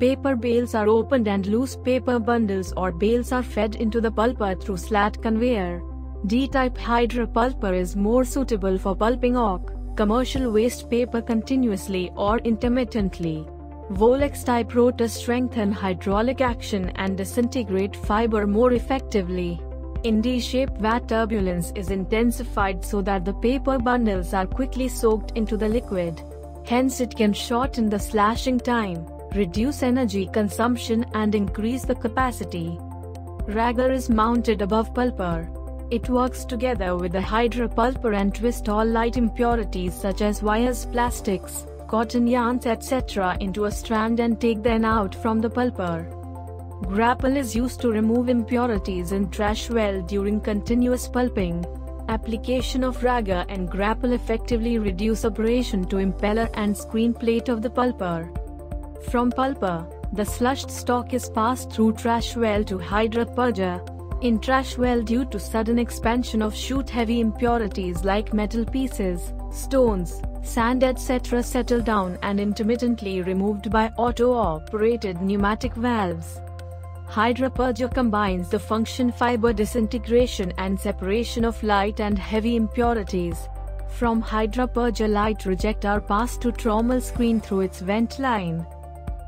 Paper bales are opened and loose paper bundles or bales are fed into the pulper through slat conveyor. D-type Hydra pulper is more suitable for pulping oak, commercial waste paper continuously or intermittently. Volex-type rotors strengthen hydraulic action and disintegrate fiber more effectively. In D-shape, vat turbulence is intensified so that the paper bundles are quickly soaked into the liquid. Hence it can shorten the slashing time, reduce energy consumption and increase the capacity. Ragger is mounted above pulper. It works together with the Hydra pulper and twist all light impurities such as wires, plastics, cotton yarns etc. into a strand and take them out from the pulper. Grapple is used to remove impurities in trash well during continuous pulping. Application of ragger and grapple effectively reduce abrasion to impeller and screen plate of the pulper. From pulper, the slushed stock is passed through trash well to Hydra purger. In trash well, due to sudden expansion of chute, heavy impurities like metal pieces, stones, sand etc. settle down and intermittently removed by auto-operated pneumatic valves. Hydra purger combines the function fiber disintegration and separation of light and heavy impurities. From Hydra purger, light reject are passed to trommel screen through its vent line.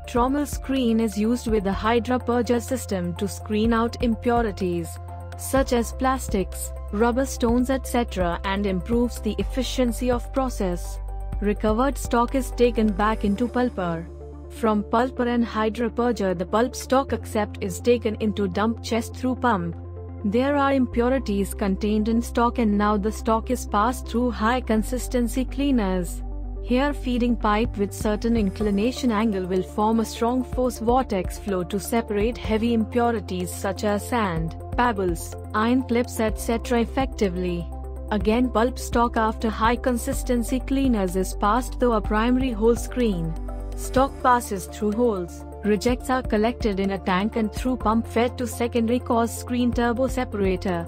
Trommel screen is used with the Hydra purger system to screen out impurities, such as plastics, rubber, stones etc. and improves the efficiency of process. Recovered stock is taken back into pulper. From pulper and Hydra purger, the pulp stock accept is taken into dump chest through pump. There are impurities contained in stock and now the stock is passed through high consistency cleaners. Here feeding pipe with certain inclination angle will form a strong force vortex flow to separate heavy impurities such as sand, pebbles, iron clips etc. effectively. Again, pulp stock after high consistency cleaners is passed through a primary hole screen. Stock passes through holes, rejects are collected in a tank and through pump fed to secondary cause screen turbo separator.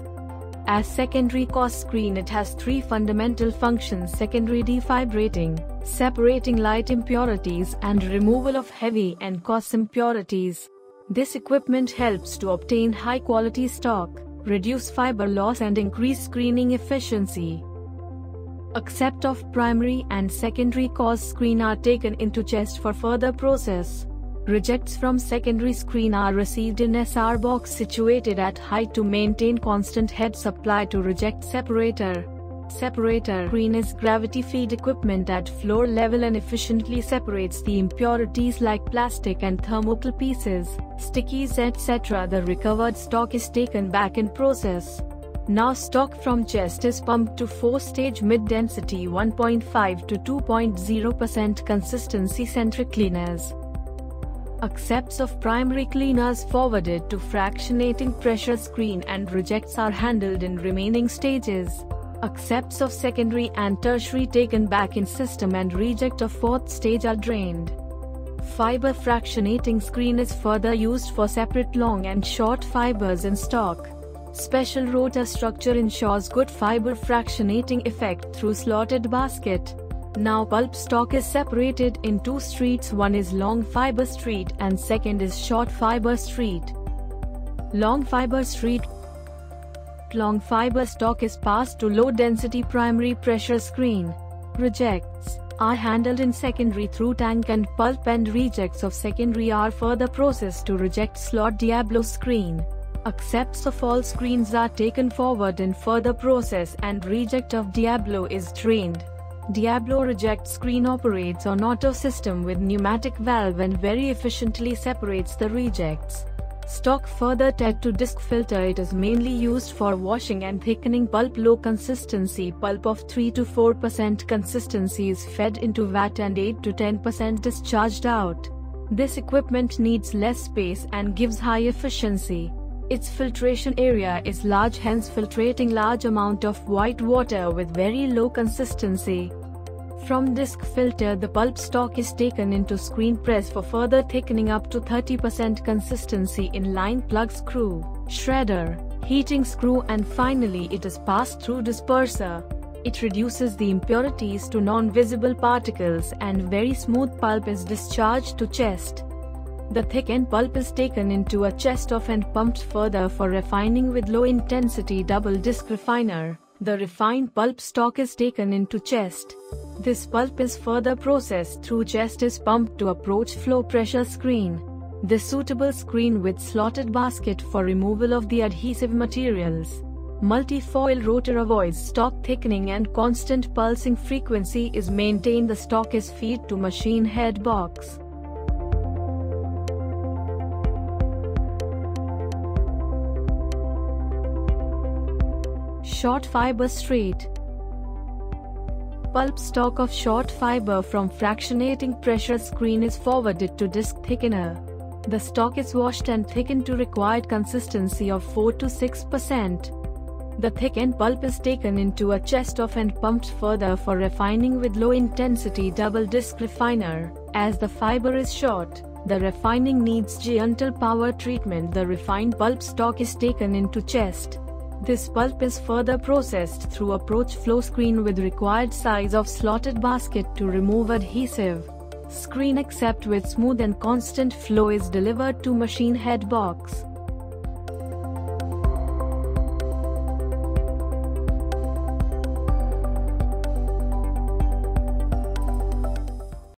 As secondary cause screen, it has three fundamental functions: secondary defibrating, separating light impurities and removal of heavy and coarse impurities. This equipment helps to obtain high quality stock, reduce fiber loss and increase screening efficiency. Accept of primary and secondary cause screen are taken into chest for further process. Rejects from secondary screen are received in SR box situated at height to maintain constant head supply to reject separator. Separator screen is gravity feed equipment at floor level and efficiently separates the impurities like plastic and thermocol pieces, stickies etc. The recovered stock is taken back in process. Now stock from chest is pumped to 4-stage mid-density 1.5 to 2.0% consistency centric cleaners. Accepts of primary cleaners forwarded to fractionating pressure screen and rejects are handled in remaining stages. Accepts of secondary and tertiary taken back in system and reject of 4th stage are drained. Fiber fractionating screen is further used for separate long and short fibers in stock. Special rotor structure ensures good fiber fractionating effect through slotted basket. Now pulp stock is separated in two streets, one is long fiber street and second is short fiber street. Long fiber street. Long fiber stock is passed to low density primary pressure screen. Rejects are handled in secondary through tank and pulp, and rejects of secondary are further processed to reject slot Diablo screen. Accepts of all screens are taken forward in further process and reject of Diablo is drained. Diablo reject screen operates on auto system with pneumatic valve and very efficiently separates the rejects. Stock further tied to disc filter. It is mainly used for washing and thickening pulp. Low consistency pulp of 3 to 4% consistency is fed into vat and 8 to 10% discharged out. This equipment needs less space and gives high efficiency. Its filtration area is large, hence filtrating large amount of white water with very low consistency. From disc filter, the pulp stock is taken into screen press for further thickening up to 30% consistency in line plug screw, shredder, heating screw, and finally it is passed through disperser. It reduces the impurities to non-visible particles and very smooth pulp is discharged to chest. The thickened pulp is taken into a chest of and pumped further for refining with low-intensity double-disc refiner. The refined pulp stock is taken into chest. This pulp is further processed through chest is pumped to approach flow pressure screen. This suitable screen with slotted basket for removal of the adhesive materials. Multi-foil rotor avoids stock thickening and constant pulsing frequency is maintained. The stock is fed to machine head box. Short fiber straight. Pulp stock of short fiber from fractionating pressure screen is forwarded to disc thickener. The stock is washed and thickened to required consistency of 4 to 6%. The thickened pulp is taken into a chest of and pumped further for refining with low-intensity double-disc refiner. As the fiber is short, the refining needs gentle power treatment. The refined pulp stock is taken into chest. This pulp is further processed through approach flow screen with required size of slotted basket to remove adhesive. Screen except with smooth and constant flow is delivered to machine head box.